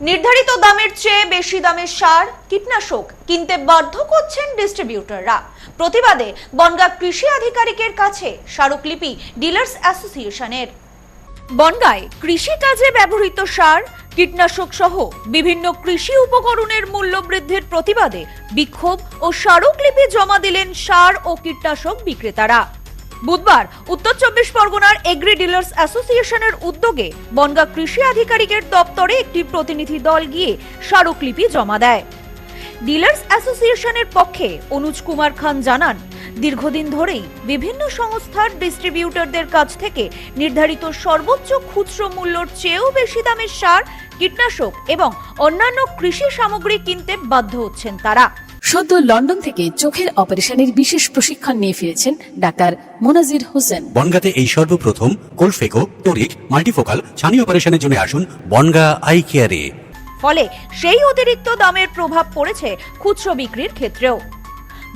নির্ধারিত দামের চেয়ে বেশি দামের সার কীটনাশক কিনতে বাধ্য করছেন ডিস্ট্রিবিউটররা। প্রতিবাদে বনগাঁ কৃষি আধিকারিকের কাছে স্মারকলিপি ডিলার্স অ্যাসোসিয়েশনের। বনগাঁয় কৃষি কাজে ব্যবহৃত সার কীটনাশক সহ বিভিন্ন কৃষি উপকরণের মূল্য বৃদ্ধির প্রতিবাদে বিক্ষোভ ও স্মারকলিপি জমা দিলেন সার ও কীটনাশক বিক্রেতারা। বুধবার উত্তর 24 পরগনার এগ্রি ডিলার্স অ্যাসোসিয়েশনের উদ্যোগে বনগাঁ কৃষি আধিকারিকের দপ্তরে একটি প্রতিনিধি দল গিয়ে স্মারকলিপি জমা দেয়। ডিলার্স অ্যাসোসিয়েশনের পক্ষে অনুজ কুমার খান জানান, দীর্ঘদিন ধরেই বিভিন্ন সংস্থার ডিস্ট্রিবিউটরদের কাছ থেকে নির্ধারিত সর্বোচ্চ খুচরো মূল্যের চেয়েও বেশি দামের সার, কীটনাশক এবং অন্যান্য কৃষি সামগ্রী কিনতে বাধ্য হচ্ছেন তারা। সদ্য লন্ডন থেকে চোখের অপারেশনের বিশেষ প্রশিক্ষণ নিয়ে ফিরেছেন ডাক্তার মোনাজির হোসেন। বনগাঁতে এই সর্বপ্রথম কোলফেকো, টোরিক, মাল্টিফোকাল ছানি অপারেশনের জন্য আসুন বনগাঁ আই কেয়ারে। ফলে সেই অতিরিক্ত দামের প্রভাব পড়েছে খুচরো বিক্রির ক্ষেত্রেও।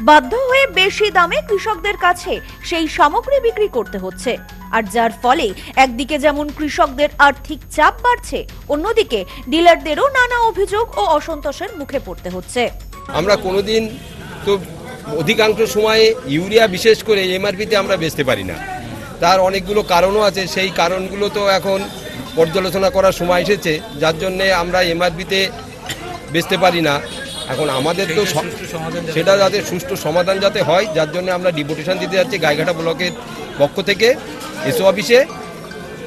বাধ্য হয়ে বেশি দামে কৃষকদের কাছে সেই সামগ্রী বিক্রি করতে হচ্ছে, আর যার ফলে একদিকে যেমন কৃষকদের আর্থিক চাপ বাড়ছে, অন্যদিকে ডিলারদেরও নানা অভিযোগ ও অসন্তোষের মুখে পড়তে হচ্ছে। আমরা কোনোদিন তো অধিকাংশ সময়ে ইউরিয়া বিশেষ করে এমআরপিতে আমরা বেচতে পারি না। তার অনেকগুলো কারণও আছে, সেই কারণগুলো তো এখন পর্যালোচনা করার সময় এসেছে, যার জন্যে আমরা এমআরপিতে বেচতে পারি না। এখন আমাদের তো সেটা যাতে সুষ্ঠু সমাধান যাতে হয়, যার জন্য আমরা ডেপুটেশন দিতে যাচ্ছি গাইঘাটা ব্লকের পক্ষ থেকে এসও অফিসে,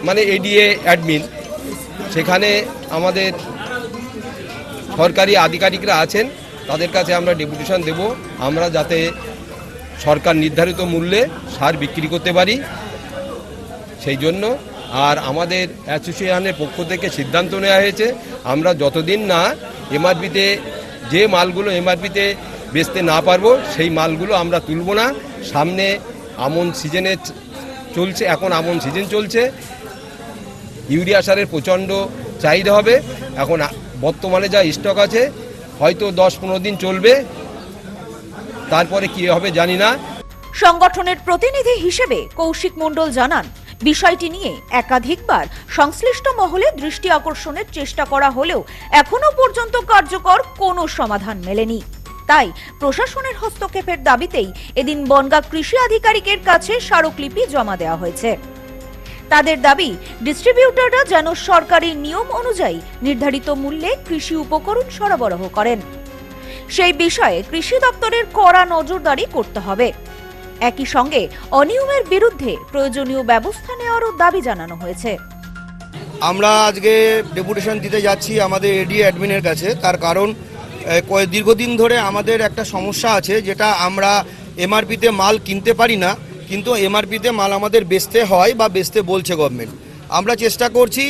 মানে এডিএ অ্যাডমিন। সেখানে আমাদের সরকারি আধিকারিকরা আছেন, তাদের কাছে আমরা ডেপুটেশন দেব, আমরা যাতে সরকার নির্ধারিত মূল্যে সার বিক্রি করতে পারি সেই জন্য। আর আমাদের অ্যাসোসিয়েশনের পক্ষ থেকে সিদ্ধান্ত নেওয়া হয়েছে, আমরা যতদিন না এমআরপিতে যে মালগুলো এমআরপিতে বেচতে না পারবো সেই মালগুলো আমরা তুলব না। সামনে আমন সিজনে চলছে, এখন আমন সিজন চলছে, ইউরিয়া সারের প্রচণ্ড চাহিদা হবে। এখন বর্তমানে যা স্টক আছে হয়তো 10-15 দিন চলবে, তারপরে কি হবে জানি না। সংগঠনের প্রতিনিধি হিসেবে কৌশিক মণ্ডল জানান, বিষয়টি নিয়ে একাধিকবার সংশ্লিষ্ট মহলে দৃষ্টি আকর্ষণের চেষ্টা করা হলেও এখনো পর্যন্ত কার্যকর কোনো সমাধান মেলেনি। তাই প্রশাসনের হস্তক্ষেপের দাবিতেই এদিন বনগাঁ কৃষি আধিকারিকের কাছে স্মারকলিপি জমা দেওয়া হয়েছে। তাদের দাবি, ডিস্ট্রিবিউটররা যেন সরকারি নিয়ম অনুযায়ী নির্ধারিত মূল্যে কৃষি উপকরণ সরবরাহ করেন। সেই বিষয়ে কৃষি দপ্তরের কড়া নজরদারি করতে হবে। একই সঙ্গে অনিয়মের বিরুদ্ধে প্রয়োজনীয় ব্যবস্থা নেওয়ারও দাবি জানানো হয়েছে। আমরা আজকে ডেপুটেশন দিতে যাচ্ছি আমাদের এডি অ্যাডমিনের কাছে। তার কারণ দীর্ঘদিন ধরে আমাদের একটা সমস্যা আছে, যেটা আমরা এমআরপিতে মাল কিনতে পারি না, কিন্তু এমআরপিতে মাল আমাদের বেচতে হয় বা বেচতে বলছে গভর্নমেন্ট। আমরা চেষ্টা করছি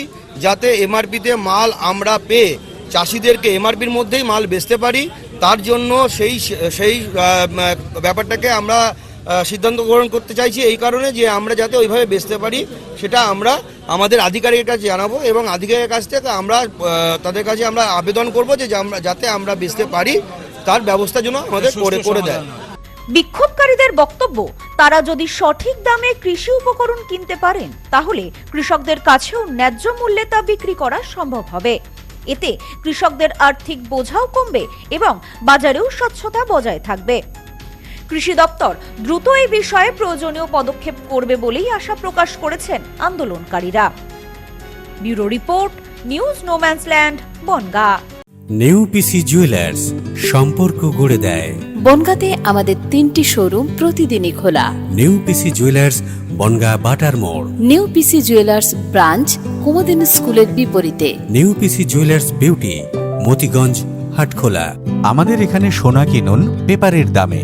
যাতে এমআরপিতে মাল আমরা পেয়ে চাষিদেরকে এমআরপির মধ্যেই মাল বেচতে পারি। তার জন্য সেই ব্যাপারটাকে আমরা সিদ্ধান্ত গ্রহণ করতে চাইছি, এই কারণে যে আমরা যাতে ওইভাবে বেচতে পারি সেটা আমরা আমাদের আধিকারিকের কাছে জানাবো, এবং আধিকারিকের কাছ থেকে আমরা তাদের কাছে আমরা আবেদন করব যে যাতে আমরা বেচতে পারি তার ব্যবস্থা যেন আমাদের করে দেয়। বিক্ষোভকারীদের বক্তব্য, তারা যদি সঠিক দামে কৃষি উপকরণ কিনতে পারেন তাহলে কৃষকদের কাছেও ন্যায্য মূল্যে তা বিক্রি করা সম্ভব হবে। এতে কৃষকদের আর্থিক বোঝাও কমবে এবং বাজারেও স্বচ্ছতা বজায় থাকবে। কৃষি দপ্তর দ্রুত এই বিষয়ে প্রয়োজনীয় পদক্ষেপ করবে বলেই আশা প্রকাশ করেছেন আন্দোলনকারীরা। Bureau report, news no man's land, Bongaon. নেউপিসি জুয়েলার্স, সম্পর্ক গড়ে দেয়। বনগাঁতে আমাদের 3টি শোরুম প্রতিদিনই খোলা। নেউপিসি জুয়েলার্স, বনগাঁ বাটার মোড়। নেউপিসি জুয়েলার্স ব্রাঞ্চ কুমুদিন স্কুলের বিপরীতে। নেউপিসি জুয়েলার্স বিউটি, মতিগঞ্জ, হাটখোলা। আমাদের এখানে সোনা কিনুন পেপারের দামে।